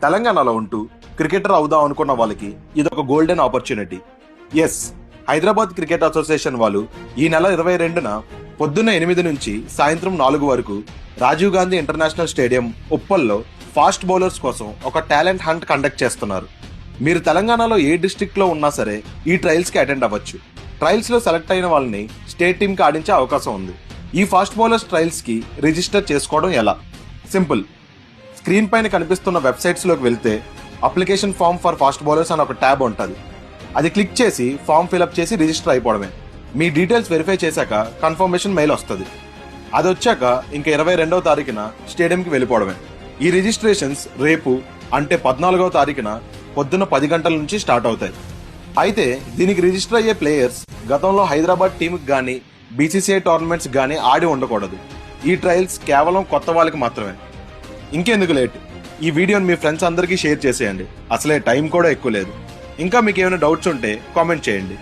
తెలంగాణలో ఉంటూ క్రికెటర్ అవుదాం అనుకున్న వాళ్ళకి ఇదొక golden opportunity. Yes, Hyderabad cricket association వాళ్ళు ఈ నెల 22న పొద్దున్న 8 నుంచి సాయంత్రం 4 వరకు రాజీవ్ గాంధీ ఇంటర్నేషనల్ స్టేడియం ఉప్పల్లో ఫాస్ట్ బౌలర్స్ కోసం ఒక టాలెంట్ హంట్ కండక్ట్ చేస్తున్నారు. మీరు తెలంగాణలో ఏ డిస్ట్రిక్ట్ లో ఉన్నా సరే ఈ ట్రయల్స్ కి అటెండ్ అవ్వచ్చు. ట్రయల్స్ లో సెలెక్ట్ అయిన వాళ్ళని స్టేట్ టీమ్ కి ఆడించే అవకాశం ఉంది. ఈ ఫాస్ట్ బౌలర్స్ ట్రయల్స్ కి రిజిస్టర్ చేసుకోవడం ఎలా? సింపుల్. స్క్రీన్ పైన కనిపిస్తున్న వెబ్సైట్స్ లోకి వెళ్తే application form for fast bowlers అని ఒక ట్యాబ్ ఉంటుంది. అది క్లిక్ చేసి ఫామ్ ఫిల్అప్ చేసి రిజిస్టర్ అయిపోవడమే. మీ డీటెయిల్స్ వెరిఫై చేశాక కన్ఫర్మేషన్ మెయిల్ వస్తుంది. అది వచ్చాక ఇంకా 22వ తారీఖున స్టేడియంకి వెళ్ళిపోవడమే. ఈ రిజిస్ట్రేషన్స్ రేపు అంటే 14వ తారీఖున పొద్దున్న 10 గంటల నుంచి స్టార్ట్ అవుతాయి. అయితే దీనికి రిజిస్టర్ అయ్యే ప్లేయర్స్ గతంలో హైదరాబాద్ టీంకి గానీ బీసీసీఐ టోర్నమెంట్స్ గానీ ఆడి ఉండకూడదు. ఈ ట్రయల్స్ కేవలం కొత్త వాళ్ళకి మాత్రమే. ఇంకెందుకు లేట్, ఈ వీడియోని మీ ఫ్రెండ్స్ అందరికీ షేర్ చేసేయండి. అసలే టైం కూడా ఎక్కువ లేదు. ఇంకా మీకు ఏమైనా డౌట్స్ ఉంటే కామెంట్ చేయండి.